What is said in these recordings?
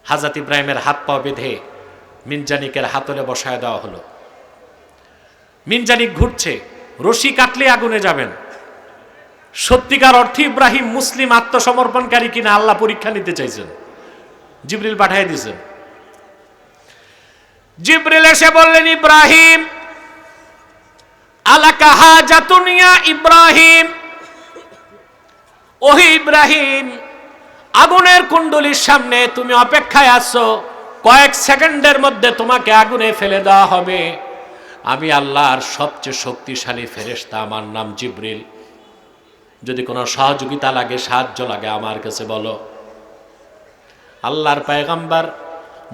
হযরত ইব্রাহিমের হাত পা বেঁধে মিনজানিকের হাতলে বসায় দেওয়া হলো। মিনজানিক ঘুরছে, রশি কাটলে আগুনে যাবেন। সত্যিকার অর্থে ইব্রাহিম মুসলিম আত্মসমর্পণকারী কিনা আল্লাহ পরীক্ষা নিতে চাইছেন। জিবরিল পাঠিয়ে দিয়েছেন। জিবরিল এসে বললেন, ইব্রাহিম আলাকা হাজাতুন ইয়া ইব্রাহিম, ওহে ইব্রাহিম, আগুনের কুণ্ডলীর সামনে তুমি অপেক্ষায় আছো, কয়েক সেকেন্ডের মধ্যে তোমাকে আগুনে ফেলে দেওয়া হবে। আমি আল্লাহর সবচেয়ে শক্তিশালী ফেরেশতা, আমার নাম জিবরিল। যদি কোনো সহযোগিতা লাগে, সাহায্য লাগে, আমার কাছে বলো। আল্লাহর পয়গম্বর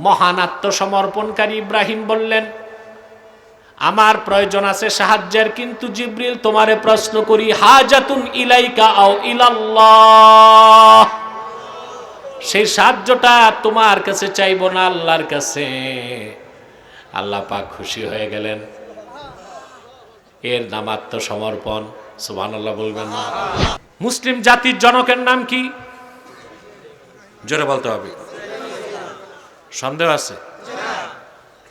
মহান আত্মসমর্পণকারী ইব্রাহিম বললেন, আমার প্রয়োজন আছে সাহায্যের, কিন্তু জিবরিল তোমারে প্রশ্ন করি, হাজাতুন ইলাইকা আও ইলাল্লাহ, সেই সাহায্যটা তোমার কাছে চাইবো না আল্লাহর কাছে। আল্লাহ পাক খুশি হয়ে গেলেন। এর নাম আত্মসমর্পণ। সুবহানাল্লাহ বলবেন না? মুসলিম জাতির জনকের নাম কি? জোরে বলতে হবে। সন্দেহ আছে?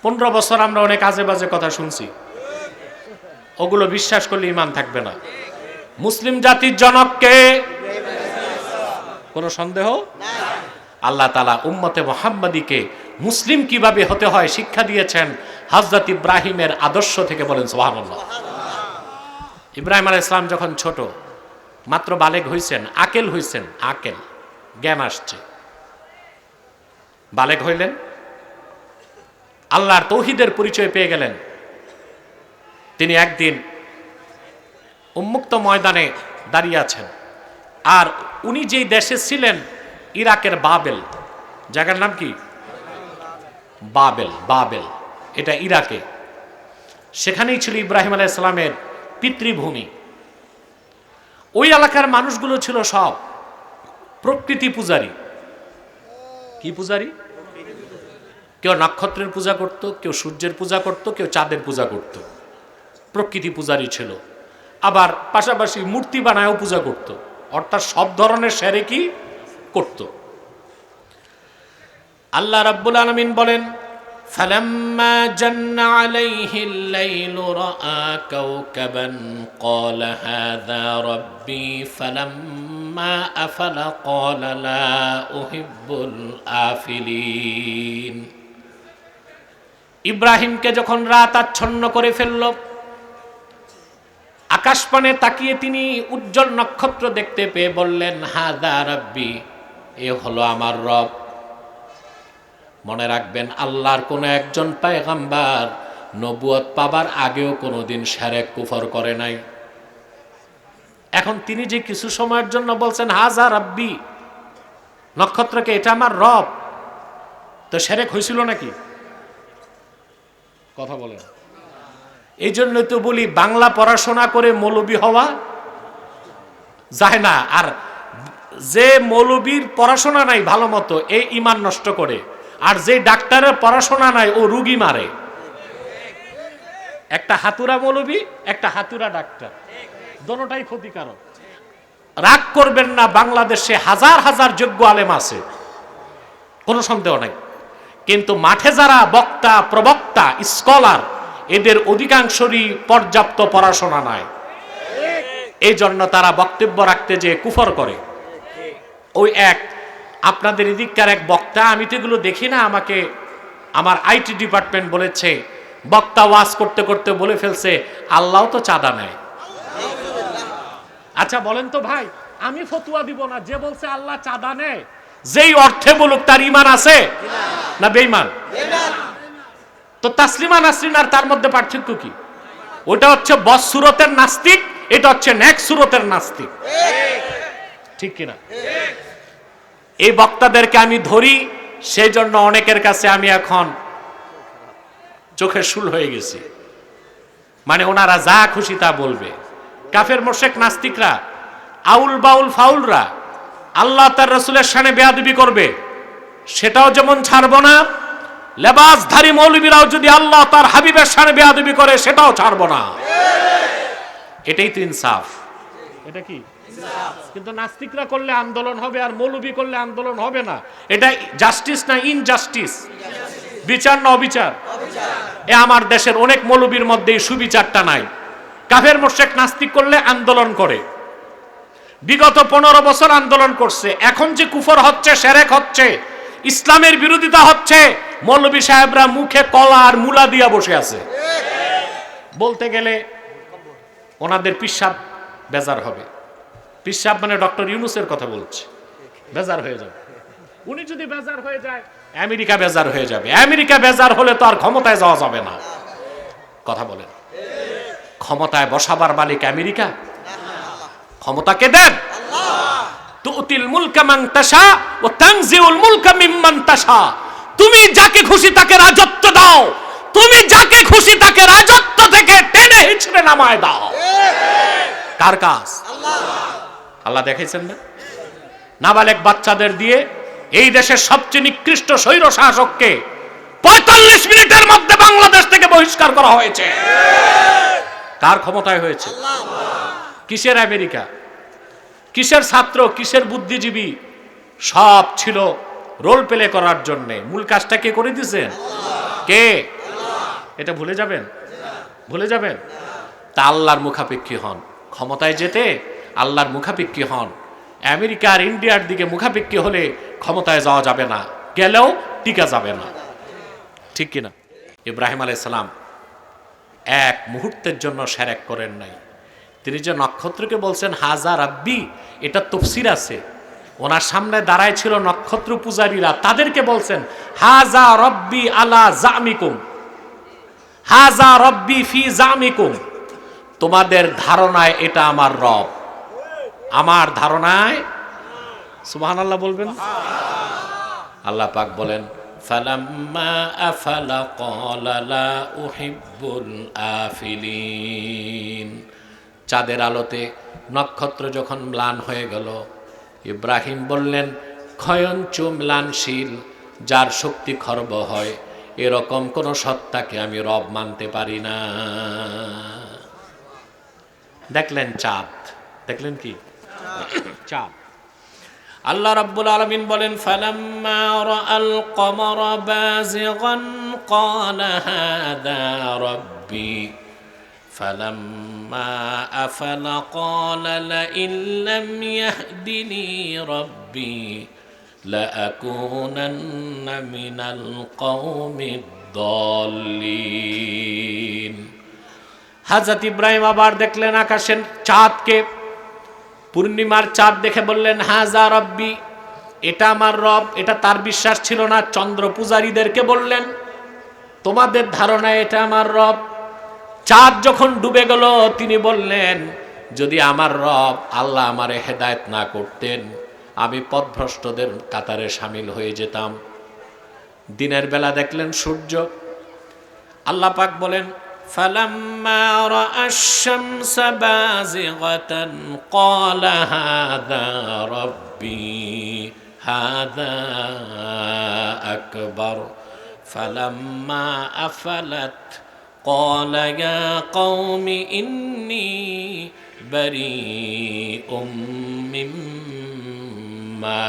15 বছর আমরা অনেক আজে বাজে কথা শুনছি, ওগুলো বিশ্বাস করলে ঈমান থাকবে না। মুসলিম জাতির জনককে কোনো সন্দেহ? আল্লাহ তাআলা উম্মতে মুহাম্মাদীকে মুসলিম কিভাবে হতে হয় শিক্ষা দিয়েছেন হযরত ইব্রাহিমের আদর্শ থেকে। বলেন সুবহানাল্লাহ। ইব্রাহিম আলাইহিস সালাম যখন ছোট, মাত্র বালেগ হইছেন, আকেল হইছেন, আকেল জ্ঞান আসছে, বালেগ হইলেন, আল্লাহর তৌহিদের পরিচয় পেয়ে গেলেন। তিনি একদিন উন্মুক্ত ময়দানে দাঁড়িয়ে আছেন, আর উনি যেই দেশে ছিলেন, ইরাকের বাবেল, জায়গার নাম কি? বাবেল। বাবেল এটা ইরাকে। সেখানেই ছিল ইব্রাহিম আলাইহিস সালামের পিতৃভূমি। ওই এলাকার মানুষগুলো ছিল সব প্রকৃতি পূজারী। কি পূজারী? কেউ নক্ষত্রের পূজা করত, কেউ সূর্যের পূজা করত, কেউ চাঁদের পূজা করত। প্রকৃতি পূজারী ছিল। আবার পাশাপাশি মূর্তি বানায়ও পূজা করত, অর্থাৎ সব ধরনের শিরকি করত। আল্লাহ রাব্বুল আলামিন বলেন, ফালাম্মা জান্না আলাইহিল লাইলু রাআ কাওকাবান ক্বালা হাযা রাব্বি ফালাম্মা আফালা ক্বালা লা উহিব্বুল আফিলিন। ইব্রাহিমকে যখন রাত আচ্ছন্ন করে ফেলল, আকাশপানে তাকিয়ে তিনি উজ্জ্বল নক্ষত্র দেখতে পেয়ে বললেন, হাযা রাব্বি, এ হলো আমার রব। মনে রাখবেন, আল্লাহর কোন একজন পয়গম্বর নবুয়ত পাবার আগেও কোনোদিন শিরক কুফর করে নাই। এখন তিনি যে কিছু সময়ের জন্য বলছেন হাযা রাব্বি, নক্ষত্রকে এটা আমার রব, তো শিরক হয়েছিল নাকি? কথা বলেন। এই জন্য তো বলি, বাংলা পড়াশোনা করে মৌলবী হওয়া যায় না। আর যে মৌলবীর পড়াশোনা নাই ভালো মতো, এই ঈমান নষ্ট করে। আর যে ডাক্তারের পড়াশোনা নাই, ও রুগী মারে। একটা হাতুরা মৌলবী, একটা হাতুরা ডাক্তার, দোনোটাই ক্ষতিকারক। রাগ করবেন না, বাংলাদেশে হাজার হাজার যোগ্য আলেম আছে, কোনো সন্দেহ নাই। কিন্তু মাঠে যারা বক্তা, প্রবক্তা, স্কলার, এদের অধিকাংশরই পর্যাপ্ত পড়াশোনা নাই। এই জন্য তারা বক্তব্য রাখতে যে কুফর করে। ওই এক আপনাদের এদিককার এক বক্তা, আমি তো এগুলো দেখি না, আমাকে আমার আইটি ডিপার্টমেন্ট বলেছে, বক্তা ওয়াজ করতে করতে বলে ফেলছে, আল্লাহ তো চাঁদা নেয়। আচ্ছা বলেন তো ভাই, আমি ফতোয়া দিব না, যে বলছে আল্লাহ চাঁদা নেয়, যেই অর্থে বলুক, তার ঈমান আছে না বেঈমান? তো তাসলিমা নাসরিন আর তার মধ্যে পার্থক্য কি? ওটা হচ্ছে বস সুরতের নাস্তিক, এটা হচ্ছে নেক সুরতের নাস্তিক। ঠিক কিনা? এই বক্তাদেরকে আমি ধরি, সেই জন্য অনেকের কাছে আমি এখন চোখে শুল হয়ে গেছি। মানে ওনারা যা খুশি তা বলবে। কাফের মুশরিক নাস্তিকরা, আউল বাউল ফাউলরা আল্লাহ তার রাসূলের শানে বেয়াদবি করবে, সেটাও যেমন ছাড়বো না। লেবাসধারী মৌলবীরাও যদি আল্লাহ তার হাবিবের শানে বেয়াদবি করে, সেটাও ছাড়বো না। এটাই তো ইনসাফ। এটা কি? কিন্তু নাস্তিকরা করলে আন্দোলন হবে আর মৌলবি করলে আন্দোলন হবে না। এটা জাস্টিস না ইনজাস্টিস? বিচার না অবিচার? এ আমার দেশের অনেক মৌলবীর মধ্যে এই সুবিচারটা নাই। কাফের মুশরিক নাস্তিক করলে আন্দোলন করে, বিগত 15 বছর আন্দোলন করছে। এখন যে কুফর হচ্ছে, শিরক হচ্ছে, ইসলামের বিরোধিতা হচ্ছে, মৌলবী সাহেবরা মুখে কলা আর মুলা দিয়া বসে আছে। বলতে গেলে ওনাদের পিসাব বেজার হবে। পিসাব মানে ডক্টর ইউনূসের কথা বলছে, বেজার হয়ে যাবে। উনি যদি বেজার হয়ে যায়, আমেরিকা বেজার হয়ে যাবে। আমেরিকা বেজার হলে তো আর ক্ষমতায় যাওয়া যাবে না। কথা বলেন, ক্ষমতায় বসাবার মালিক আমেরিকা? ক্ষমতা কে দেন? তুতিল মুলকা মান তাশা ওয়া তানজিউল মুলকা মিম্মান তাশা। তুমি যাকে খুশি তাকে রাজত্ব দাও, তুমি যাকে খুশি তাকে রাজত্ব থেকে টেনে হিচড়ে নামায় দাও। কার কাজ? আল্লাহ দেখাইছেন না? নাবালেগ বাচ্চাদের দিয়ে এই দেশের সবচেয়ে নিকৃষ্ট স্বৈর শাসককে 45 মিনিটের মধ্যে বাংলাদেশ থেকে বহিষ্কার করা হয়েছে। কার ক্ষমতায় হয়েছে? কিসের আমেরিকা? কিসের ছাত্র? কিসের বুদ্ধিজীবী? সব ছিল রোল প্লে করার জন্য। মূল কাজটা কে করে দিয়েছেন? কে? এটা ভুলে যাবেন? ভুলে যাবেন? তা আল্লাহর মুখাপেক্ষী হন। ক্ষমতায় যেতে আল্লাহর মুখাপেক্ষী হন। আমেরিকা আর ইন্ডিয়ার দিকে মুখাপেক্ষী হলে ক্ষমতায় যাওয়া যাবে না, গেলেও টিকা যাবে না। ঠিক কিনা? ইব্রাহিম আলাইহিস সালাম এক মুহূর্তের জন্য শিরক করেন নাই। তিনি যে নক্ষত্রকে বলছেন হাজা রাব্বি, এটা তাফসীর আছে। ওনার সামনে দাঁড়ায় ছিল নক্ষত্র পূজারীরা, তাদেরকে বলছেন হাজা রব্বি আলা জামিকুম, হাজা রব্বি ফি জামিকুম। তোমাদের ধারণায় এটা আমার রব, আমার ধারণায়। সুবহানাল্লাহ বলবেন। আল্লাহ পাক বলেন ফালাম্মা আফালা ক্বালা লা উহিব্বুল আফিলিন। চাঁদের আলোতে নক্ষত্র যখন ম্লান হয়ে গেল, ইব্রাহিম বললেন ক্ষয়ঞ্চু ম্লানশীল, যার শক্তি খর্ব হয়, এরকম কোন সত্তাকে আমি রব মানতে পারি না। দেখলেন চাঁদ, দেখলেন কি চাঁদ। আল্লাহ রাব্বুল আলামিন বলেন ফালাম্মা রাআল কমারা বাযিগান ক্বালা হাযা রাব্বি ফালাম্মা আফালা ক্বালা লাইন লাম ইয়াহদিনি রাব্বি লাআকুনান্না মিনাল কওমিদ দাল্লিন। হযরত ইব্রাহিম আবার দেখলেন আকাশের চাঁদকে, পূর্ণিমার চাঁদ দেখে বললেন হাজা রব্বি, এটা আমার রব। এটা তার বিশ্বাস ছিল না। চন্দ্র পূজারীদেরকে বললেন তোমাদের ধারণায় এটা আমার রব। চাঁদ যখন ডুবে গেল, তিনি বললেন যদি আমার রব আল্লাহ আমারে হেদায়েত না করতেন, আমি পথভ্রষ্টদের কাতারে শামিল হয়ে যেতাম। দিনের বেলা দেখলেন সূর্য। আল্লাহ পাক বলেন فلما رأى الشمس بازغة قال هذا ربي هذا أكبر فلما أفلت قال يا قوم إني بريء مما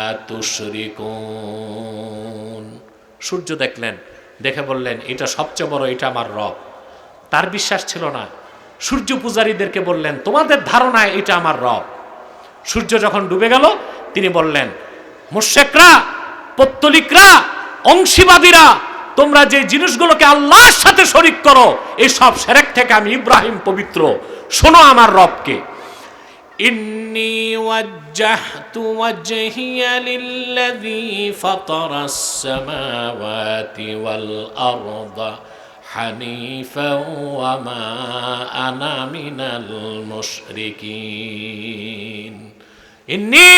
تشركون। সূর্য দেখলেন, দেখে বললেন এটা সবচেয়ে বড়, এটা আমার রব। তার বিশ্বাস ছিল না। সূর্য পূজারীদেরকে বললেন তোমাদের ধারণায় এটা আমার রব। সূর্য যখন ডুবে গেল, তিনি বললেন মুশরিকরা, পৌত্তলিকরা, অংশীবাদীরা, তোমরা যে জিনিসগুলোকে আল্লাহর সাথে শরীক করো, এই সব শিরক থেকে আমি ইব্রাহিম পবিত্র। শোনো আমার রবকে। ইন্নী ওয়াজ্জাহতু ওয়াজহিয়া লিল্লাযী ফাতারাস সামাওয়াতি ওয়াল আরদা হানিফা ওয়া মা আনা মিনাল মুশরিকিন। ইন্নী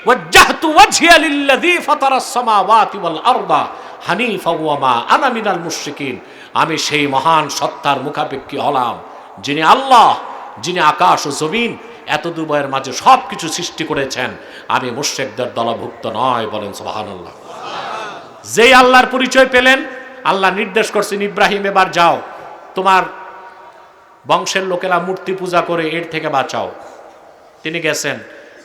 ওয়াজ্জাহতু ওয়াজহিয়া লিল্লাযী ফাতারাস সামাওয়াতি ওয়াল আরদা হানিফা ওয়া মা আনা মিনাল মুশরিকিন। আমি সেই মহান সত্তার মুখাপেক্ষী হলাম, যিনি আল্লাহ, যিনি আকাশ ও জমিন এত দুবয়ের মাঝে সবকিছু সৃষ্টি করেছেন। আমি মুশরিকদের দলভুক্ত নয়। বলেন সুবহানাল্লাহ। যেই আল্লাহর পরিচয় পেলেন, আল্লাহ নির্দেশ করছেন ইব্রাহিম এবার যাও, তোমার বংশের লোকেরা মূর্তি পূজা করে, এর থেকে বাঁচাও। তিনি গেছেন,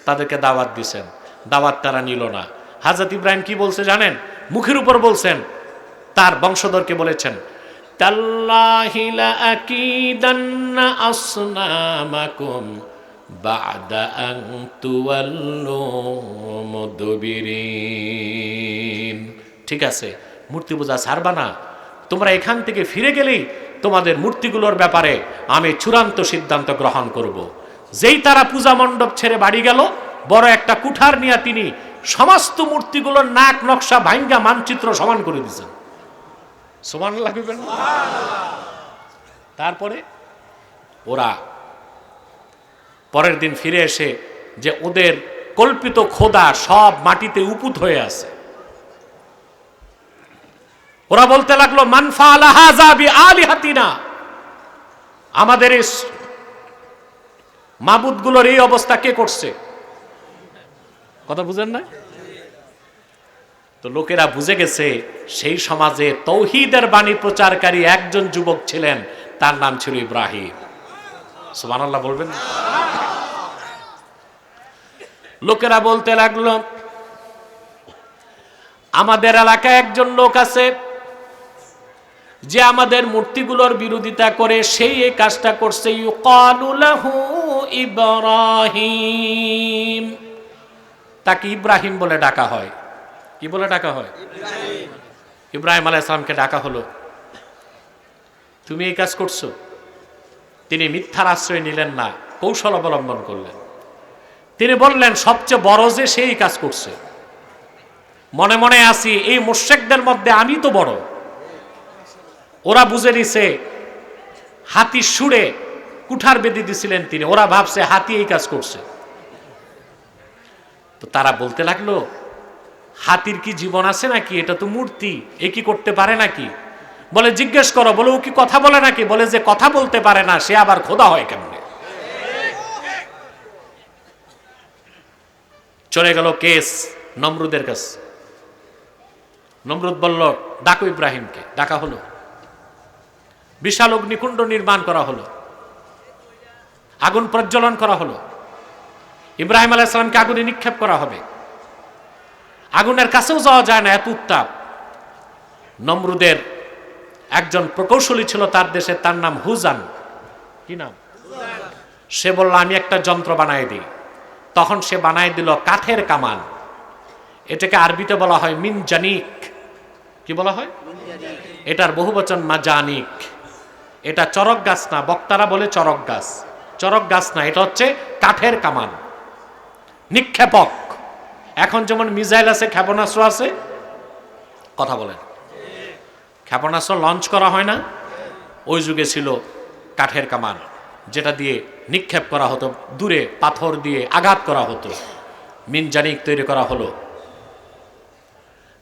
তাদেরকে দাওয়াত দিছেন, দাওয়াত তারা নিল না। হযরত ইব্রাহিম কি বলছে জানেন? মুখের উপর বলছেন, তার বংশধরকে বলেছেন, তাল্লাহি লা আকিদান্না আসনামাকুম বা'দা আন তুওয়াল্লু মুদবিরিন। ঠিক আছে, মূর্তি পূজা ছাড়বা না, তোমরা এখান থেকে ফিরে গেলেই তোমাদের মূর্তিগুলোর ব্যাপারে আমি চূড়ান্ত সিদ্ধান্ত গ্রহণ করব। যেই তারা পূজা মণ্ডপ ছেড়ে বাড়ি গেল, বড় একটা কুঠার নিয়ে তিনি সমস্ত মূর্তিগুলোর নাক নকশা ভাঙ্গা মানচিত্র সমান করে দিয়েছেন। সুবহানাল্লাহ কইবেন। তারপরে ওরা পরের দিন ফিরে এসে যে ওদের কল্পিত খোদা সব মাটিতে উপুত হয়ে আছে, ওরা বলতে লাগলো, মান ফাআলা হাযা বিআলিহাতিনা, আমাদের এই মাবুদগুলোর এই অবস্থা কে করছে? কথা বুঝেন না? তো লোকেরা বুঝে গেছে সেই সমাজে তৌহিদের বাণী প্রচারকারী একজন যুবক ছিলেন, তার নাম ছিল ইব্রাহিম। সুবহানাল্লাহ বলবেন। লোকেরা বলতে লাগলো, আমাদের এলাকায় একজন লোক আছে যে আমাদের মূর্তিগুলোর বিরোধিতা করে, সেই এই কাজটা করছে। ইউকালু লাহু ইব্রাহিম, তাকে ইব্রাহিম বলে ডাকা হয়। কি বলে ডাকা হয়? ইব্রাহিম আলাইহিস সালামকে ডাকা হলো, তুমি এই কাজ করছো। তিনি মিথ্যার আশ্রয় নিলেন না, কৌশল অবলম্বন করলেন। তিনি বললেন, সবচেয়ে বড় যে সেই কাজ করছে, মনে মনে আছি এই মুশরিকদের মধ্যে আমি তো বড়। ওরা বুঝে নিছে হাতির সুরে কুঠার বেঁধে দিছিলেন তিনি, ওরা ভাবছে হাতি এই কাজ করছে। তো তারা বলতে লাগলো, হাতির কি জীবন আছে নাকি? এটা তো মূর্তি, এ কি করতে পারে নাকি? বলে জিজ্ঞেস করো। বলে ও কি কথা বলে নাকি? বলে যে কথা বলতে পারে না সে আবার খোদা হয় কেমনে? চলে গেল কেস নমরুদের কাছে। নমরুদ বলল, ডাকো ইব্রাহিমকে। ডাকা হলো, বিশাল অগ্নিকুণ্ড নির্মাণ করা হলো, আগুন প্রজ্বলন করা হলো, ইব্রাহিম আলাইহিস সালামকে আগুনে নিক্ষেপ করা হবে। আগুনের কাছেও যাওয়া যায় না, এত উত্তাপ। নমরুদের একজন প্রকৌশলী ছিল তার দেশে, তার নাম হুজান। কি নাম? সে বলল, আমি একটা যন্ত্র বানাই দিই। তখন সে বানাই দিল কাঠের কামান। এটাকে আরবিতে বলা হয় মিনজানিক। কি বলা হয়? এটার বহুবচন মাজানিক। এটা চরক গাছ না, বক্তারা বলে চরক গাছ। চরক গাছ না, এটা হচ্ছে কাঠের কামান, নিক্ষেপক। এখন যেমন মিসাইল আছে, ক্ষেপণাস্ত্র আছে, কথা বলেন, ক্ষেপণাস্ত্র লঞ্চ করা হয় না? ওই যুগে ছিল কাঠের কামান, যেটা দিয়ে নিক্ষেপ করা হতো, দূরে পাথর দিয়ে আঘাত করা হতো। মিনজানিক তৈরি করা হলো।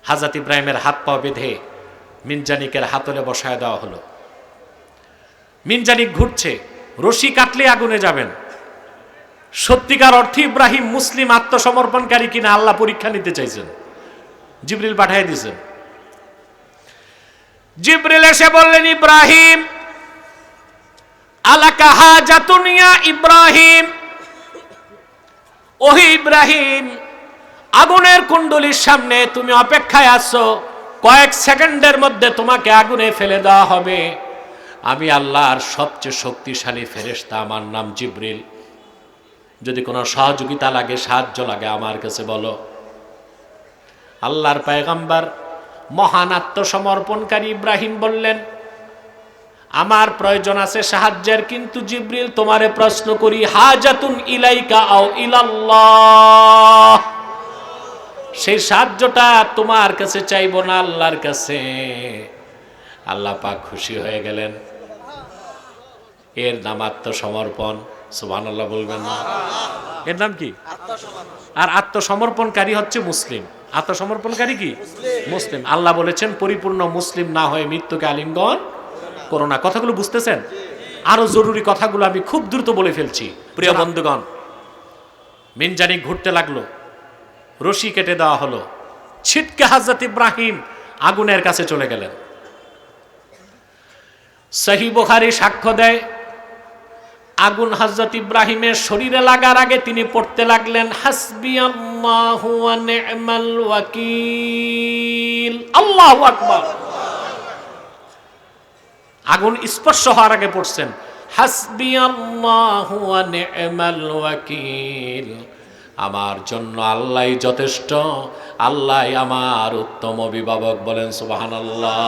হযরত ইব্রাহিমের হাত পা বেঁধে মিনজানিকের হাতলে বসায় দেওয়া হলো। মিনজানিক ঘুরছে, রশি কাটলে আগুনে যাবেন। সত্যিকার অর্থে ইব্রাহিম মুসলিম আত্মসমর্পণকারী কিনা আল্লাহ পরীক্ষা নিতে চাইছেন। জিবরিল পাঠিয়ে দিয়েছেন। জিবরিল এসে বললেন, ইব্রাহিম আলাকা হাজাতুন ইয়া ইব্রাহিম, ওহে ইব্রাহিম, আগুনের কুণ্ডলীর সামনে তুমি অপেক্ষায় আছো, কয়েক সেকেন্ডের মধ্যে তোমাকে আগুনে ফেলে দেওয়া হবে। আমি আল্লাহর সবচেয়ে শক্তিশালী ফেরেশতা, আমার নাম জিবরিল। যদি কোনো সহযোগিতা লাগে, সাহায্য লাগে, আমার কাছে বলো। আল্লাহর পয়গম্বর মহান আত্মসমর্পণকারী ইব্রাহিম বললেন, আমার প্রয়োজন আছে সাহায্যের, কিন্তু জিবরিল তোমারে প্রশ্ন করি, হাজাতুন ইলাইকা আও ইলাল্লাহ, সেই সাহায্যটা তোমার কাছে চাইবো না আল্লাহর কাছে। আল্লাহ পাক খুশি হয়ে গেলেন। এর নাম আত্মসমর্পণ। সুবহানাল্লাহ বলবেন না? এর নাম কি? আর আত্মসমর্পণকারী হচ্ছে মুসলিম। আত্মসমর্পণকারী কি? মুসলিম। আল্লাহ বলেছেন, পরিপূর্ণ মুসলিম না হয়ে মৃত্যুকে আলিঙ্গন করো না। কথাগুলো বুঝতেছেন? আরো জরুরি কথাগুলো আমি খুব দ্রুত বলে ফেলছি। প্রিয় বন্ধুগণ, মিনজানিক ঘুরতে লাগলো, রশি কেটে দেওয়া হলো, ছিটকে হযরত ইব্রাহিম আগুনের কাছে চলে গেলেন। সহিহ বুখারী সাক্ষ্য দেয়, আগুন হযরত ইব্রাহিমের শরীরে লাগার আগে তিনি পড়তে লাগলেন হাসবিয়াল্লাহু ওয়া নি'মাল ওয়াকিল। আল্লাহু আকবার। আগুন স্পর্শ হওয়ার আগে পড়ছেন হাসবিয়াল্লাহু ওয়া নি'মাল ওয়াকিল। আমার জন্য আল্লাহই যথেষ্ট, আল্লাহই আমার উত্তম অভিভাবক। বলেন সুবহানাল্লাহ।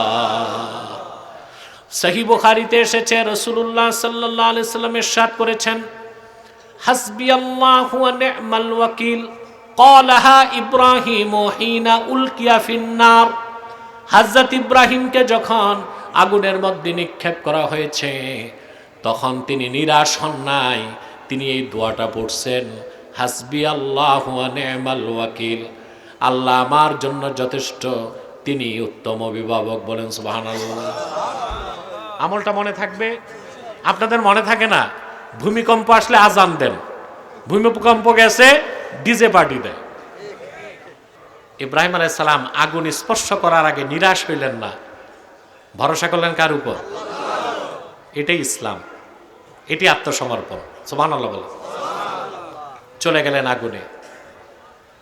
সহিহ বুখারীতে এসেছে রাসূলুল্লাহ সাল্লাল্লাহু আলাইহি সাল্লাম ইরশাদ করেছেন হাসবিয়াল্লাহু ওয়া নি'মাল ওয়াকিল ক্বালাহা ইব্রাহিম হিনা উলকিয়া ফিন-নার। হযরত ইব্রাহিমকে যখন আগুনের মধ্যে নিক্ষেপ করা হয়েছে তখন তিনি নিরাশ হন নাই, তিনি এই দোয়াটা পড়ছেন হাসবিয়াল্লাহু ওয়া নি'মাল ওয়াকিল। আল্লাহ আমার জন্য যথেষ্ট, তিনি উত্তম অভিভাবক। বলেন সুবহানাল্লাহ। আমলটা মনে থাকবে? আপনাদের মনে থাকে না? ভূমিকম্প আসলে আজান দেন, ভূমিকম্প গেছে ডিজে পার্টি দেয়। ইব্রাহিম আলাইহিস সালাম আগুন স্পর্শ করার আগে নিরাশ হইলেন না, ভরসা করলেন কার উপর? এটাই ইসলাম, এটি আত্মসমর্পণ। সুবহানাল্লাহ বলেন। চলে গেলেন আগুনে,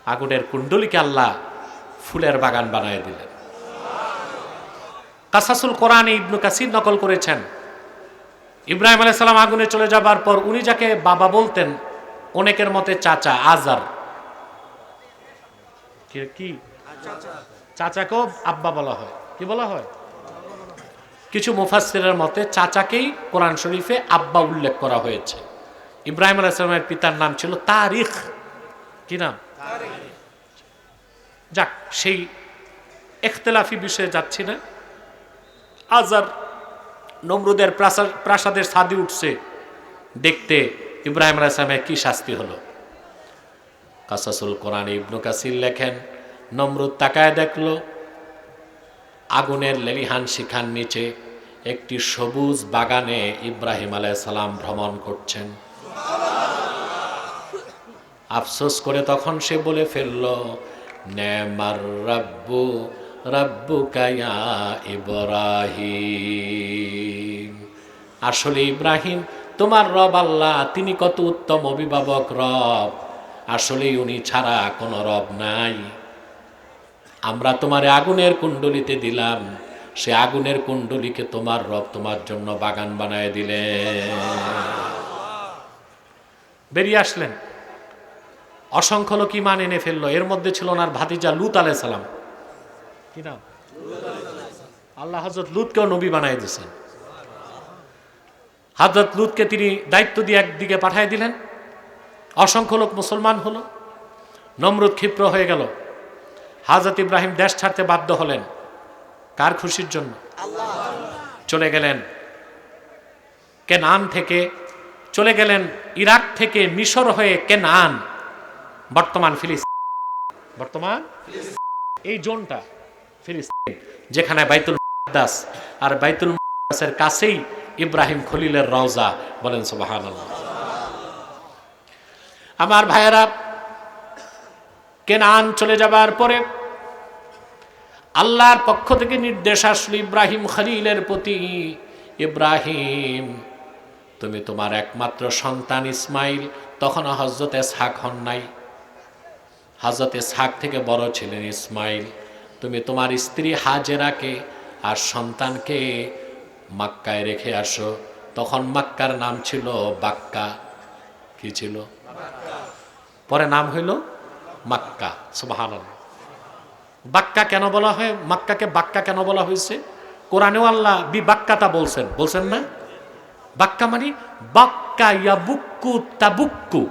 আগুনের কুণ্ডলীকে আল্লাহ ফুলের বাগান বানায় দিলেন। কাসাসুল কোরআনে ইবনে কাসির নকল করেছেন ইব্রাহিম আলাইহিস সালাম আগুনে চলে যাবার পর উনি যাকে বাবা বলতেন, অনেকের মতে চাচা আজার, কি চাচাকেও আব্বা বলা হয়, কি বলা হয়? কিছু মুফাসসিরের মতে চাচাকেই কোরআন শরীফে আব্বা উল্লেখ করা হয়েছে। ইব্রাহিম আলাইহিস সালামের পিতার নাম ছিল তারিখ। কি নাম? যাক, সেই ইখতিলাফি বিষয়ে যাচ্ছি না। আজার নমরুদের প্রাসাদের ছাদে উঠছে, দেখতে ইব্রাহিম আলাইহিস সালামের কি শাস্তি হলো। কাসাসুল কোরআনে ইবনে কাসির লেখেন, নমরুদ তাকায় দেখলো আগুনের লেলিহান শিখার নিচে একটি সবুজ বাগানে ইব্রাহিম আলাইহিস সালাম ভ্রমণ করছেন। আফসোস করে তখন সে বলে ফেলল, নেমার রাব্বু রাব্বুকা ইয়া ইব্রাহিম। আসলে ইব্রাহিম, তোমার রব আল্লাহ, তিনি কত উত্তম অভিভাবক রব। আসলে উনি ছাড়া কোনো রব নাই। আমরা তোমার আগুনের কুণ্ডলিতে দিলাম, সে আগুনের কুণ্ডলীকে তোমার রব তোমার জন্য বাগান বানায় দিলেন। বেরিয়ে আসলেন, অসংখ্য লোক ঈমান এনে ফেললো। এর মধ্যে ছিল ওনার ভাতিজা লূত আলাইহিস সালাম। কি নাম? আল্লাহ হযরত লূতকেও নবী বানায় দিয়েছেন। হযরত লূতকে তিনি দায়িত্ব দিয়ে একদিকে পাঠিয়ে দিলেন, অসংখ্য লোক মুসলমান হলো। নমরুদ ক্ষিপ্র হয়ে গেল। হযরত ইব্রাহিম দেশ ছাড়তে বাধ্য হলেন। কার খুশির জন্য? চলে গেলেন কেনান থেকে, চলে গেলেন ইরাক থেকে মিশর হয়ে কেনান, বর্তমান ফিলিস্তিন। বর্তমান এই জোনটা ফিলিস্তিন, যেখানে বাইতুল মুকাদ্দাস, আর বাইতুল মুকাদ্দাসের কাছেই ইব্রাহিম খলিলের রওজা। বলেন সুবহানাল্লাহ। আমার ভাইয়েরা, কেনান চলে যাবার পরে আল্লাহর পক্ষ থেকে নির্দেশ আসলো ইব্রাহিম খলিলের প্রতি, ইব্রাহিম তুমি তোমার একমাত্র সন্তান ইসমাইল, তখন হযরত ইসহাক হন নাই, হযরত ইসহাক থেকে বড় ছিলেন ইসমাইল, তুমি তোমার স্ত্রী হাজেরাকে আর সন্তানকে মক্কায় রেখে আসো। তখন মক্কার নাম ছিল বাক্কা। কি ছিল? পরে নাম হইল মক্কা। সুবহানাল্লাহ। বাক্কা কেন বলা হয়? মক্কাকে বাক্কা কেন বলা হয়েছে? কোরআনেও আল্লাহ বি বাক্কাতা বলছেন, বলছেন না? বাক্কা মানে বাক্কা ইয়াবুক্কু তাবুক্কু,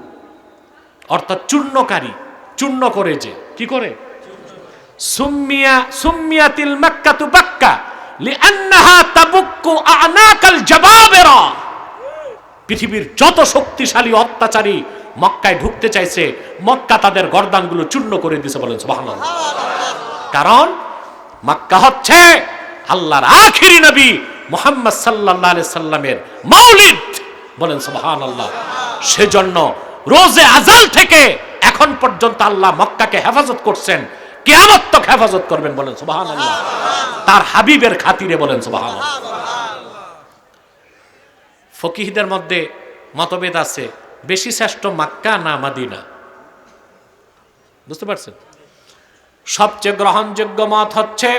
অর্থাৎ চূর্ণকারী, চূর্ণ করে, যে কি করে? সুম্মিয়াতিল মাক্কাতু বাক্কা লিআন্নাহা তাবুক্কু আনাকাল জাবাবিরা। পৃথিবীর যত শক্তিশালী অত্যাচারী মক্কায় ঢুকতে চাইছে, মক্কা তাদের গর্দানগুলো চূর্ণ করে দিয়েছে। বলেন সুবহানাল্লাহ। কারণ মক্কা হচ্ছে আল্লাহর আখিরি নবী মুহাম্মদ সাল্লাল্লাহু আলাইহি সাল্লামের মাউলিদ। বলেন সুবহানাল্লাহ। সেজন্য রোজে আজাল থেকে এখন পর্যন্ত আল্লাহ মক্কাকে হেফাজত করছেন, কিয়ামত তক হেফাজত করবেন। বলেন সুবহানাল্লাহ। তার হাবিবের খাতিরে। বলেন সুবহানাল্লাহ। ফকিহদের মধ্যে মতভেদ আছে বেশি শ্রেষ্ঠ মক্কা না মদিনা। বুঝতে পারছেন? সবচেয়ে গ্রহণযোগ্য মত হচ্ছে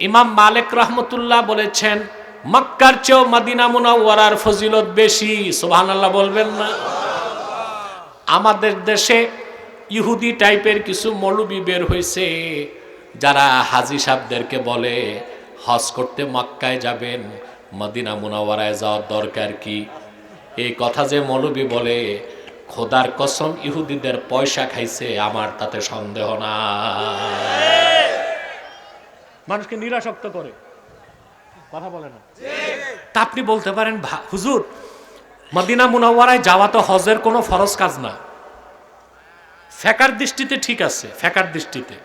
ইমাম মালিক রহমতুল্লাহ বলেছেন মক্কার চেয়েও মদিনা মুনাওয়ারার ফজিলত বেশি। সুবহানাল্লাহ বলবেন না? আমাদের দেশে ইহুদি টাইপের কিছু মৌলবি বের হয়েছে যারা হাজী সাহেবদেরকে বলে হজ করতে মক্কায় যাবেন, মদিনা মুনাওয়ারায় যাওয়ার দরকার কি? এই কথা যে মৌলবি বলে, খোদার কসম ইহুদিদের পয়সা খাইছে, আমার তাতে সন্দেহ না। মানুষকে নিরাসক্ত করে কথা বলে না। তা আপনি বলতে পারেন হুজুর মদিনা মুনাওয়ারায় যাওয়া তো হজের কোনো ফরজ কাজ না। ফেকার দৃষ্টিতে ঠিক আছে, ফেকার দৃষ্টিতে,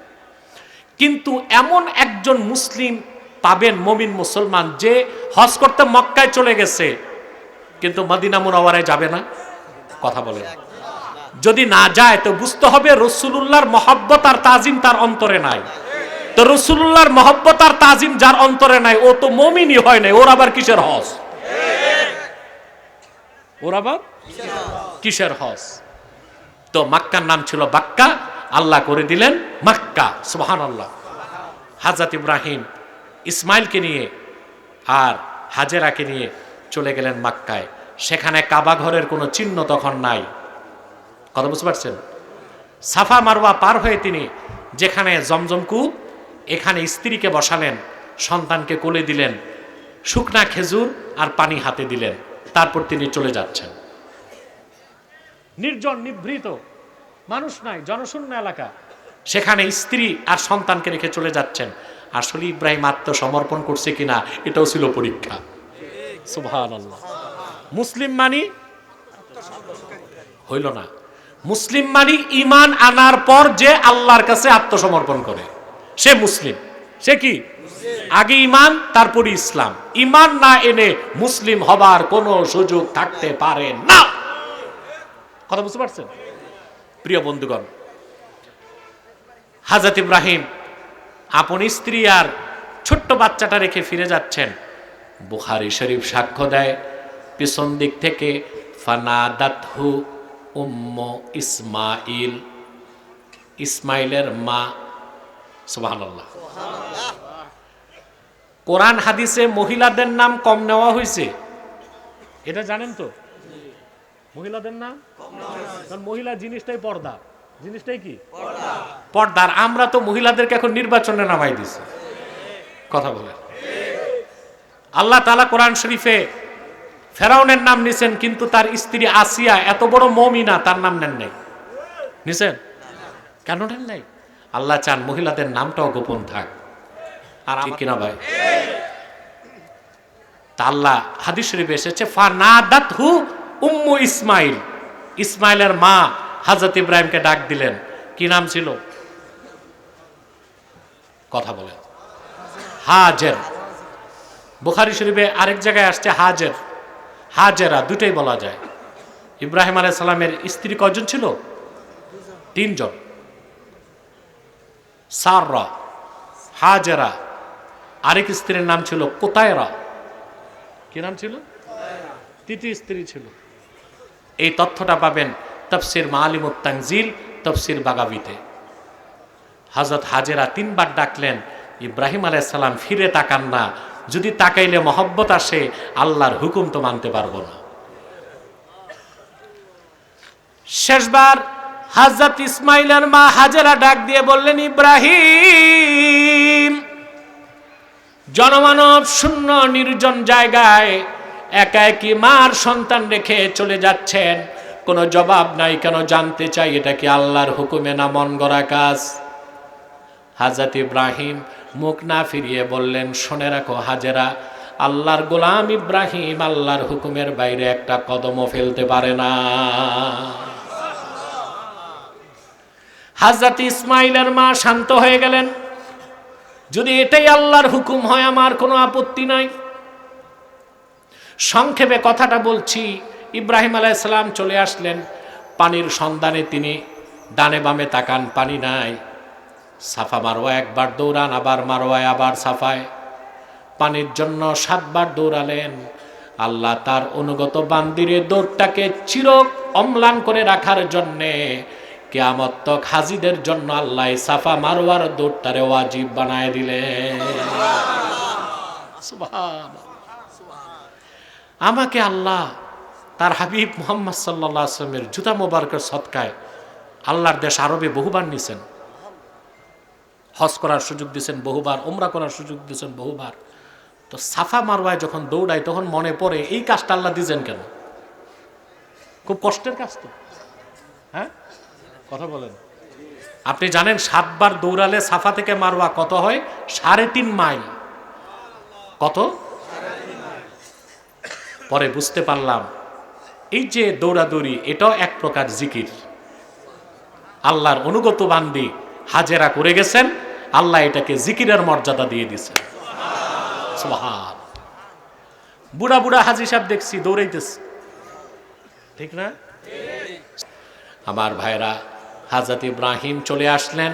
কিন্তু এমন একজন মুসলিম পাবেন, মুমিন মুসলমান, যে হজ করতে মক্কায় চলে গেছে কিন্তু মদিনা মুনাওয়ারায় যাবে না। কথা বলেন। যদি না যায় তো বুঝতে হবে রাসূলুল্লাহর মহব্বত আর তাজিম তার অন্তরে নাই। তো রাসূলুল্লাহর মহব্বত আর তাজিম যার অন্তরে নাই ও তো মুমিনই হয় নাই, ওর আবার কিসের হজ? ওর আবার কিসের হজ? তো মক্কার নাম ছিল বাক্কা, আল্লাহ করে দিলেন মক্কা। সুবহানাল্লাহ। হযরত ইব্রাহিম ইসমাইলকে নিয়ে আর হাজেরাকে নিয়ে চলে গেলেন মক্কায়। সেখানে কাবা ঘরের কোনো চিহ্ন তখন নাই। কথা বুঝতে পারছেন? সাফা মারওয়া পার হয়ে তিনি যেখানে জমজম কূপ, এখানে স্ত্রীকে বসালেন, সন্তানকে কোলে দিলেন, শুকনা খেজুর আর পানি হাতে দিলেন, তারপর তিনি চলে যাচ্ছেন। নির্জন নিভৃত, মানুষ নাই, জনশূন্য এলাকা, সেখানে স্ত্রী আর সন্তানকে রেখে চলে যাচ্ছেন। আসলে ইব্রাহিম আত্মসমর্পণ করছে কিনা এটাও ছিল পরীক্ষা। সুবহানাল্লাহ। মুসলিম মানি হইল না। মুসলিম মানি ঈমান আনার পর যে আল্লাহর কাছে আত্মসমর্পণ করে সে মুসলিম। সে কি? আগে ঈমান তারপরে ইসলাম। ঈমান না এনে মুসলিম হবার কোনো সুযোগ থাকতে পারে না। কথা বুঝতে পারছেন? প্রিয় বন্ধুগণ, হযরত ইব্রাহিম আপন স্ত্রী আর ছোট্ট বাচ্চাটা রেখে ফিরে যাচ্ছেন। বুখারী শরীফ সাক্ষ্য দেয় পিছন দিক থেকে ফানাদাতহু উম্মু ইসমাইল, ইসমাইলের মা। সুবহানাল্লাহ। কোরআন হাদিসে মহিলাদের নাম কম নেওয়া হয়েছে, এটা জানেন তো? মহিলাদের নাম কম নেওয়া হয়েছে কারণ মহিলা জিনিসটাই পর্দা। জিনিসটাই কি? পর্দার। আমরা তো মহিলাদেরকে এখন নির্বাচনে নামাই দিছি। কথা বলেন। আল্লাহ তাআলা কোরআন শরীফে ফেরাউনের নাম নিছেন, কিন্তু তার স্ত্রী আসিয়া এত বড় মুমিনা, তার নাম নেন নাই। নিছেন? কেন নেন নাই? আল্লাহ চান মহিলাদের নামটাও গোপন থাক। আর ঠিক কিনা ভাই? তা আল্লাহ হাদিস শরীফে এসেছে ফানাদাতহু উম্মু ইসমাইল, ইসমাইলের মা হযরত ইব্রাহিমকে ডাক দিলেন। কি নাম ছিল? কথা বলেন। হাজের। বুখারী শরীফে আরেক জায়গায় আসছে হাজের, হাজেরা, দুটোই বলা যায়। ইব্রাহিম আলাইহিস সালামের স্ত্রী কয়জন ছিল? 3 জন। সাররা, হাজেরা, আরেক স্ত্রীর নাম ছিল কুতায়রা। কি নাম ছিল? তৃতীয় স্ত্রী ছিল। এই তথ্যটা পাবেন তাফসীর মাআলিমুত তানজিল, তাফসীর বাগাবীতে। হযরত হাজেরা 3 বার ডাকলেন, ইব্রাহিম আলাইহিস সালাম ফিরে তাকান না। যদি তাকাইলে মহব্বত আসে, আল্লাহর হুকুম তো মানতে পারবো না। শেষবার হযরত ইসমাইলের মা হাজেরা ডাক দিয়ে বললেন, ইব্রাহিম, জনমানব শূন্য নির্জন জায়গায় একা একই মার সন্তান রেখে চলে যাচ্ছেন, কোনো জবাব নাই কেন? জানতে চাই এটা কি আল্লাহর হুকুমে না মন গড়া কাজ? হযরত ইব্রাহিম মুখ না ফিরিয়ে বললেন, শুনে রাখো হাজেরা, আল্লাহর গোলাম ইব্রাহিম আল্লাহর হুকুমের বাইরে একটা কদমও ফেলতে পারে না। হযরত ইসমাইলের মা শান্ত হয়ে গেলেন। যদি এটাই আল্লাহর হুকুম হয় আমার কোনো আপত্তি নাই। সংক্ষেপে কথাটা বলছি, ইব্রাহিম আলাইহিস সালাম চলে আসলেন। পানির সন্ধানে তিনি ডানে বামে তাকান, পানি নাই। সাফা মারওয়া একবার দৌড়ান, আবার মারওয়ায়, আবার সাফায়। পানির জন্য 7 বার দৌড়ালেন। আল্লাহ তার অনুগত বান্দিরে দৌড়টাকে চির অম্লান করে রাখার জন্যে কিয়ামত তক হাজিদের জন্য আল্লাহ সাফা মারওয়ার দৌড়টারে ওয়াজিব বানায় দিলেন। সুবহানাল্লাহ। আমাকে আল্লাহ তার হাবিব মুহাম্মদ সাল্লাল্লাহু আলাইহি ওয়াসাল্লামের জুতা মোবারকের সদকায় আল্লাহর দেশ আরবে বহুবার নিছেন, হজ করার সুযোগ দিয়েছেন বহুবার, উমরা করার সুযোগ দিয়েছেন বহুবার। তো সাফা মারওয়ায় যখন দৌড়ায় তখন মনে পড়ে এই কাজটা আল্লাহ দিয়েছেন কেন? খুব কষ্টের কাজ তো, হ্যাঁ কথা বলেন। আপনি জানেন 7 বার দৌড়ালে সাফা থেকে মারওয়া কত হয়? 3.5 মাইল। কত? পরে বুঝতে পারলাম এই যে দৌড়াদৌড়ি এটাও এক প্রকার জিকির। আল্লাহর অনুগত বান্দি হাজেরা করে গেছেন, আল্লাহ এটাকে জিকিরের মর্যাদা দিয়ে দিয়েছেন। সুবহান। বুড়া বুড়া হাজি সাহেব দেখছি দৌড়াইতেছে, ঠিক না? আমার ভাইরা, হযরত ইব্রাহিম চলে আসলেন।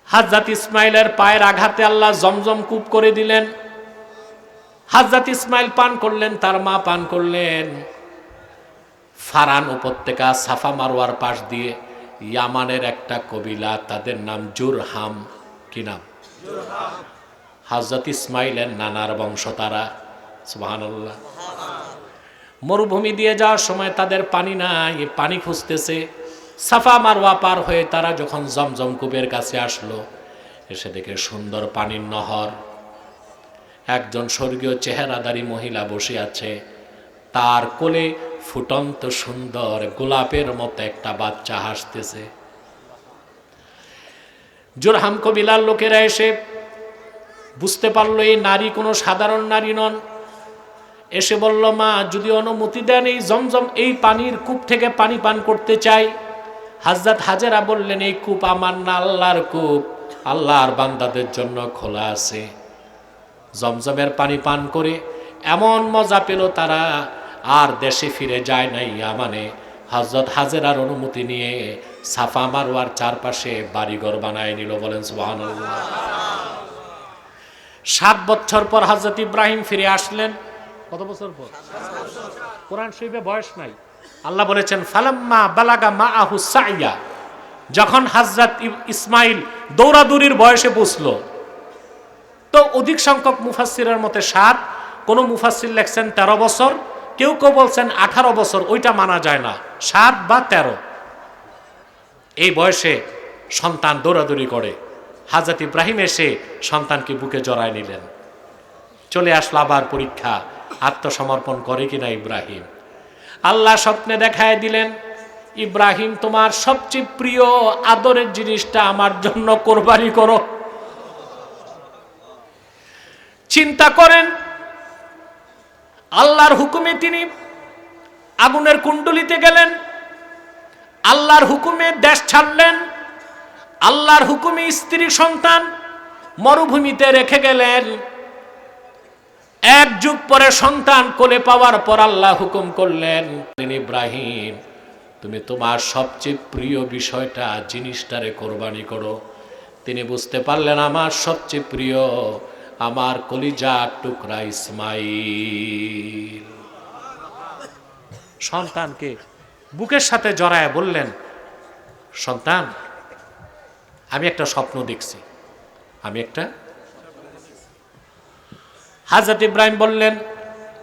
হযরত ইসমাইলের পায়ের আঘাতে আল্লাহ জমজম কূপ করে দিলেন। হযরত ইসমাইল পান করলেন, তার মা পান করলেন। ফারান উপত্যকা সাফা মারওয়ার পাশ দিয়ে ইয়ামানের একটা কবিলা, তাদের নাম জুরহাম। কি নাম? হযরত ইসমাইলের নানার বংশ তারা। সুবহানাল্লাহ। মরুভূমি দিয়ে যাওয়ার সময় তাদের পানি নাই, পানি খুঁজতেছে। সাফা মারওয়া পার হয়ে তারা যখন জমজম কূপের কাছে আসলো, এসে দেখে সুন্দর পানির নহর। একজন স্বর্গীয় চেহারাদারী মহিলা বসে আছে, তার কোলে ফুটন্ত সুন্দর গোলাপের মতো একটা বাচ্চা হাসতেছে। জুরহাম কবিলার লোকেরা এসে বুঝতে পারলো এই নারী কোনো সাধারণ নারী নন। এসে বলল, মা যদি অনুমতি দেন এই জমজম এই পানির কূপ থেকে পানি পান করতে চাই। হযরত হাজেরা বললেন, এই কূপ আমার না, আল্লাহর কূপ, আল্লাহর বান্দাদের জন্য খোলা আছে। জমজমের পানি পান করে এমন মজা পেল তারা, আর দেশে ফিরে যায় নাই ইয়ামানে। হযরত হাজেরার অনুমতি নিয়ে সাফা মারওয়ার চারপাশে বাড়িঘর বানায় নিল। বলেন সুবহানাল্লাহ। 7 বছর পর হযরত ইব্রাহিম ফিরে আসলেন। কত বছর পর? কোরআন শরীফে বয়স নাই। আল্লাহ বলেছেন, ফালাম্মা বালাগা মাআহু সাইয়া, যখন হযরত ইসমাইল দৌড়াদৌড়ির বয়সে পৌঁছলো। তো অধিক সংখ্যক মুফাসসিরের মতে 7, কোন মুফাসসির লেখছেন 13 বছর, কেউ কেউ বলছেন 18 বছর, ওইটা মানা যায় না, 7 বা 13। এই বয়সে সন্তান দৌড়াদৌড়ি করে। হযরত ইব্রাহিম এসে সন্তানকে বুকে জড়ায় নিলেন। চলে আসলো আবার পরীক্ষা, আত্মসমর্পণ করে কিনা ইব্রাহিম। আল্লাহ স্বপ্নে দেখায় দিলেন, ইব্রাহিম তোমার সবচেয়ে প্রিয় আদরের জিনিসটা আমার জন্য কোরবানি করো। চিন্তা করেন, আল্লাহর হুকুমে তিনি আগুনের কুণ্ডলিতে গেলেন, আল্লাহর হুকুমে দেশ ছাড়লেন, আল্লাহর হুকুমে স্ত্রী সন্তান মরুভূমিতে রেখে গেলেন। 1 যুগ পরে সন্তান কোলে পাওয়ার পর আল্লাহ হুকুম করলেন, ইব্রাহিম তুমি তোমার সবচেয়ে প্রিয় বিষয়টা জিনিসটারে কোরবানি করো। তিনি বুঝতে পারলেন আমার সবচেয়ে প্রিয় আমার কলিজার টুকরা ইসমাইল। সন্তানকে বুকের সাথে জড়ায় বললেন, সন্তান আমি একটা স্বপ্ন দেখছি, আমি একটা। হযরত ইব্রাহিম বললেন,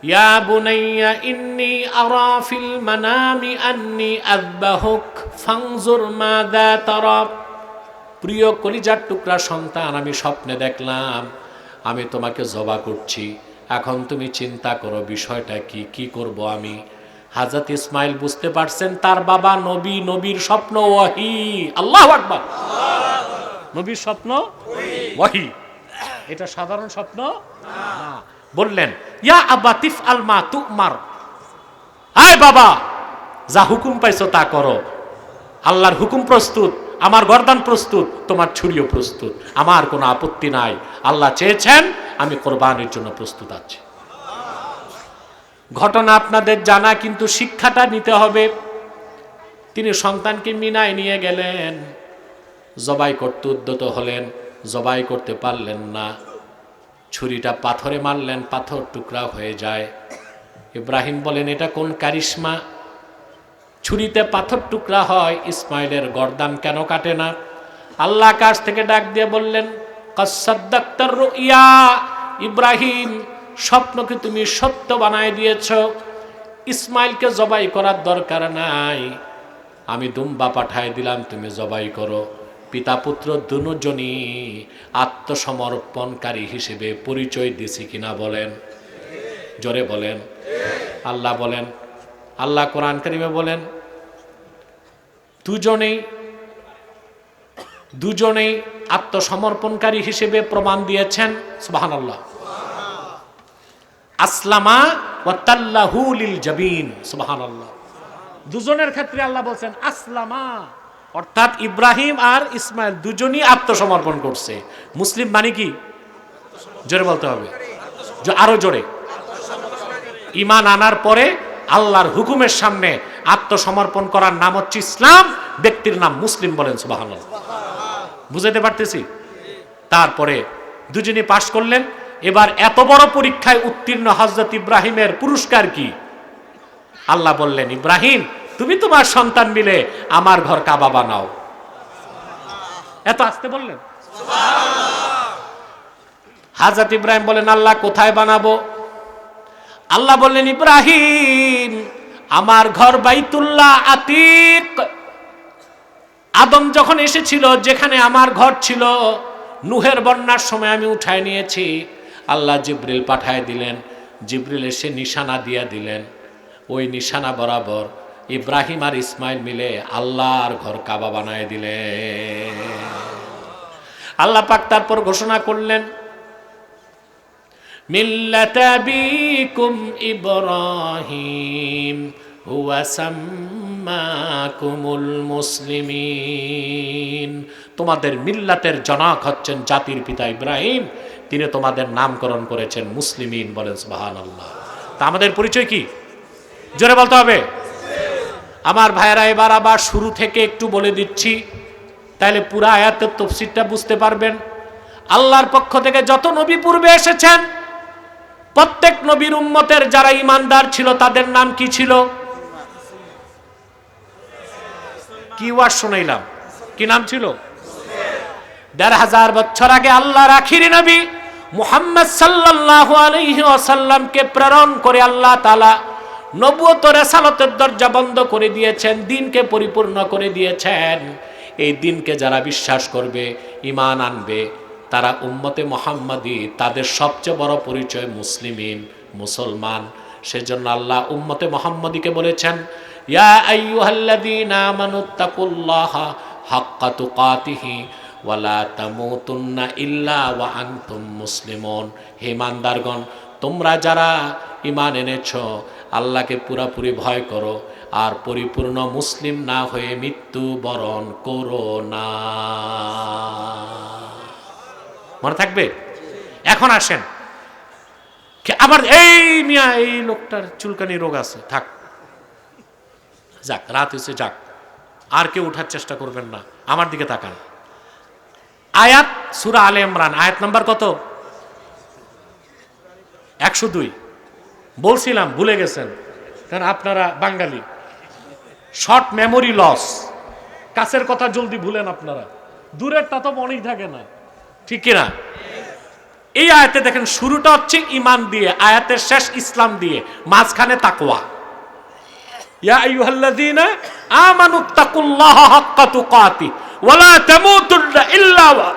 ইয়া বুনাইয়া ইন্নী আরা ফিল মানামি আন্নী আযবাহুক ফানজুর মাযা তারা। প্রিয় কলিজার টুকরা সন্তান, আমি স্বপ্নে দেখলাম আমি তোমাকে জবা করছি, এখন তুমি চিন্তা করো বিষয়টা কি, কি করব আমি। হযরত ইসমাইল বুঝতে পারছেন তার বাবা নবী, নবীর স্বপ্ন ওয়াহি। আল্লাহু আকবার। নবীর স্বপ্ন ওয়াহি, এটা সাধারণ স্বপ্ন না। বললেন, ইয়া আবা তিফআল মা তুমার, আয় বাবা যা হুকুম পাইছো তা করো। আল্লাহর হুকুম প্রস্তুত, আমার গর্দান প্রস্তুত, তোমার ছুরিও প্রস্তুত, আমার কোনো আপত্তি নাই। আল্লাহ চেয়েছেন আমি কোরবানির জন্য প্রস্তুত আছি। ঘটনা আপনাদের জানা, কিন্তু শিক্ষাটা নিতে হবে। তিনি সন্তানকে মিনায় নিয়ে গেলেন, জবাই করতে উদ্যত হলেন, জবাই করতে পারলেন না। ছুরিটা পাথরে মারলেন, পাথর টুকরা হয়ে যায়। ইব্রাহিম বলেন, এটা কোন কারিশমা? ছুরিতে পাথর টুকরা হয়, ইসমাইলের গর্দান কেন কাটে না? আল্লাহ আকাশ থেকে ডাক দিয়ে বললেন, কাসাদ্দাক্তার রুইয়া, ইব্রাহিম স্বপ্নকে তুমি সত্য বানায় দিয়েছ। ইসমাইলকে জবাই করার দরকার নাই, আমি দুম্বা পাঠায় দিলাম, তুমি জবাই করো। পিতা পুত্র দুজনই আত্মসমর্পণকারী হিসেবে পরিচয় দিছি কিনা বলেন? জোরে বলেন। আল্লাহ বলেন, আল্লাহ কোরআন কারিমে বলেন, দুজনেই আত্মসমর্পণকারী হিসেবে প্রমাণ দিয়েছেন। সুবহানাল্লাহ। আসলামা ওয়া তাল্লাহু লিল জাবিন। সুবহানাল্লাহ। দুজনের ক্ষেত্রে আল্লাহ বলছেন আসলামা, অর্থাৎ ইব্রাহিম আর ইসমাইল দুজনই আত্মসমর্পণ করছে। মুসলিম মানে কি? জোরে বলতে হবে, আরো জোরে। ঈমান আনার পরে আল্লাহর হুকুমের সামনে আত্মসমর্পণ করার নাম হচ্ছে ইসলাম, ব্যক্তির নাম মুসলিম। বলেন সুবহানাল্লাহ। বুঝাতে পারতেছি? তারপরে দুজনই পাশ করলেন। এবার এত বড় পরীক্ষায় উত্তীর্ণ হযরত ইব্রাহিমের পুরস্কার কি? আল্লাহ বললেন, ইব্রাহিম তুমি তোমার সন্তান মিলে আমার ঘর কাবা বানাও। এত আসতে বললেন। হযরত ইব্রাহিম বলেন, আল্লাহ কোথায় বানাবো? আল্লাহ বললেন, ইব্রাহিম আমার ঘর বাইতুল্লাহ আতিক। আদম যখন এসেছিল, যেখানে আমার ঘর ছিল, নূহের বন্যার সময় আমি উঠায় নিয়েছি। আল্লাহ জিবরিল পাঠায় দিলেন, জিবরিল এসে নিশানা দিয়া দিলেন। ওই নিশানা বরাবর ইব্রাহিম আর ইসমাইল মিলে আল্লাহর ঘর কাবা বানায় দিলেন। আল্লাহ পাক তারপর ঘোষণা করলেন, মিল্লাত আবিকুম ইব্রাহিম হুয়া সাম্মাকুমুল মুসলিমিন। তোমাদের মিল্লাতের জনক হচ্ছেন জাতির পিতা ইব্রাহিম, তিনি তোমাদের নামকরণ করেছেন মুসলিমিন। বলেন সুবহানাল্লাহ। তা আমাদের পরিচয় কি? জোরে বলতে হবে। আমার ভাইয়েরা, এবার আবার শুরু থেকে একটু বলে দিচ্ছি, তাহলে পুরো আয়াতের তাফসীরটা বুঝতে পারবেন। আল্লাহর পক্ষ থেকে যত নবী পূর্বে এসেছেন, প্রত্যেক নবীর উম্মতের যারা ঈমানদার ছিল তাদের নাম কি ছিল? কি ওয়াজ শুনাইলাম? কি নাম ছিল? ১৫০০ বছর আগে আল্লাহর আখিরি নবী মুহাম্মদ সাল্লাল্লাহু আলাইহি ওয়াসাল্লামকে প্রেরণ করে আল্লাহ তাআলা নবুয়ত ও রিসালাতের দরজা বন্ধ করে দিয়েছেন, দ্বীনকে পরিপূর্ণ করে দিয়েছেন। এই দ্বীনকে যারা বিশ্বাস করবে, ঈমান আনবে, তারা উম্মতে মুহাম্মাদি, তাদের সবচেয়ে বড় পরিচয় মুসলিমিন, মুসলমান। সেজন্য আল্লাহ উম্মতে মুহাম্মাদিকে বলেছেন, ইয়া আইয়ুহাল্লাযীনা আমানুত্তাকুল্লাহা হাক্কা তুকাতিহি ওয়া লা তামুতুন্না ইল্লা ওয়া আনতুম মুসলিমুন। হে ইমানদারগণ, তোমরা যারা ঈমান এনেছো, আল্লাহকে পুরাপুরি ভয় করো আর পরিপূর্ণ মুসলিম না হয়ে মৃত্যু বরণ করো না। মনে থাকবে? এখন আসেন, আবার এই মিয়া এই লোকটার চুলকানি রোগ আছে, থাক, যাক, রাত হয়েছে, যাক, আর কেউ উঠার চেষ্টা করবেন না, আমার দিকে তাকান। আয়াত সূরা আলে ইমরান, আয়াত নাম্বার কত? ১০২। বলছিলাম, ভুলে গেছেন, কারণ আপনারা বাঙালি, শর্ট মেমোরি লস। কাছের কথা জলদি ভুলেন আপনারা, দূরেরটা তো মনেই থাকে না, ঠিক কিনা? এই আয়াতে দেখেন, শুরুটা হচ্ছে ঈমান দিয়ে, আয়াতের শেষ ইসলাম দিয়ে, মাঝখানে তাকওয়া। ইয়া আইয়ুহাল্লাযীনা আমানুত্তাকুল্লাহা হাক্কা তুকাতি ওয়া লা তামুতুন্না ইল্লা ওয়া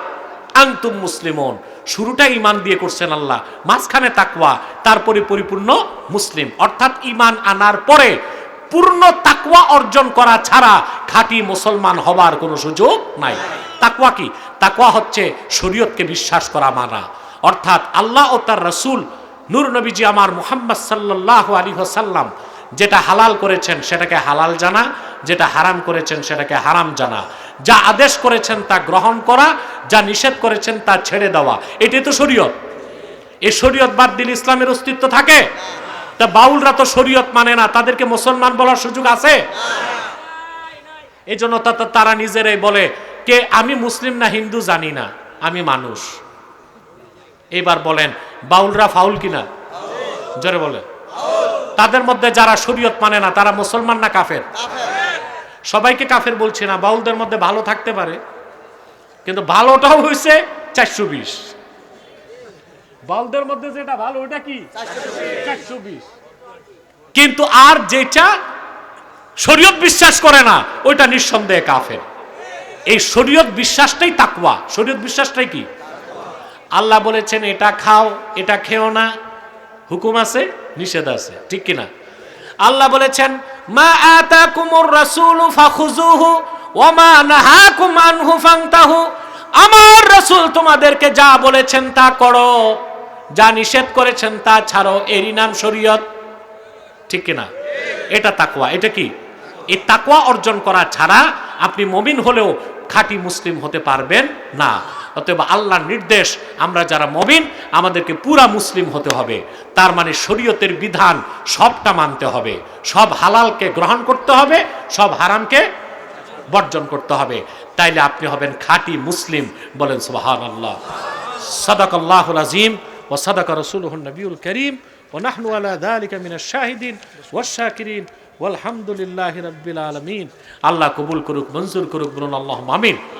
আনতুম মুসলিমুন। শুরুটা ঈমান দিয়ে করছেন আল্লাহ, মাঝখানে তাকওয়া, তারপরে পরিপূর্ণ মুসলিম। অর্থাৎ ঈমান আনার পরে পূর্ণ তাকওয়া অর্জন করা ছাড়া খাঁটি মুসলমান হবার কোনো সুযোগ নাই। তাকওয়া কি? তাকওয়া হচ্ছে শরীয়তকে বিশ্বাস করা, মানা। অর্থাৎ আল্লাহ ও তার রাসূল নূর নবীজি আমার মুহাম্মদ সাল্লাল্লাহু আলাইহি ওয়াসাল্লাম যেটা হালাল করেছেন সেটাকে হালাল জানা, যেটা হারাম করেছেন সেটাকে হারাম জানা, যা আদেশ করেছেন তা গ্রহণ করা, যা নিষেধ করেছেন তা ছেড়ে দেওয়া, এটাই তো শরীয়ত। এই শরীয়ত বাদ দিলে ইসলামের অস্তিত্ব থাকে? তা বাউলরা তো শরীয়ত মানে না, তাদেরকে মুসলমান বলার সুযোগ আছে? এই জন্য তারা নিজেরাই বলে কে আমি মুসলিম না হিন্দু জানি না, আমি মানুষ। এবার বলেন বাউলরা ফাউল কিনা? জোরে বলেন। তাদের মধ্যে যারা শরীয়ত মানে না তারা মুসলমান না কাফের? সবাইকে কাফের বলছি না, বাউলদের মধ্যে ভালো থাকতে পারে, কিন্তু ভালোটাও হয়েছে 420। বাউলদের মধ্যে যেটা ভালো ওটা কি 420, কিন্তু আর যেটা শরীয়ত বিশ্বাস করে না ওইটা নিঃসন্দেহে কাফের। এই শরীয়ত বিশ্বাসটাই তাকওয়া। শরীয়ত বিশ্বাসটাই কি? আল্লাহ বলেছেন এটা খাও, এটা খেও না, হুকুম আছে, নিষেধ আছে, ঠিক কিনা? আল্লাহ বলেছেন মা আতাকুমুর রাসূলু ফাখুযুহু ওয়া মা নাহাকুম আনহু ফান্তাহু। আমার রাসূল তোমাদেরকে যা বলেছেন তা করো, যা নিষেধ করেছেন তা ছাড়ো, এরই নাম শরীয়ত, ঠিক কিনা? এটা তাকওয়া। এটা কি? এই তাকওয়া অর্জন করা ছাড়া আপনি মুমিন হলেও খাঁটি মুসলিম হতে পারবেন না। অতএব আল্লাহর নির্দেশ, আমরা যারা মুমিন আমাদেরকে পুরা মুসলিম হতে হবে। তার মানে শরীয়তের বিধান সবটা মানতে হবে, সব হালালকে গ্রহণ করতে হবে, সব হারামকে বর্জন করতে হবে। তাইলে আপনি হবেন খাঁটি মুসলিম। বলেন সুবহানাল্লাহ। সাদাকাল্লাহুল আযীম ওয়া সাদাকা রাসূলুহুন নবিয়ুল কারীম ওয়া নাহনু আলা যালিকা মিনাশ শাহিদিন ওয়াশ শাকিরিন ওয়ালহামদুলিল্লাহি রাব্বিল আলামিন। আল্লাহ কবুল করুক, মঞ্জুর করুক, বলুন আল্লাহুম্মা আমিন।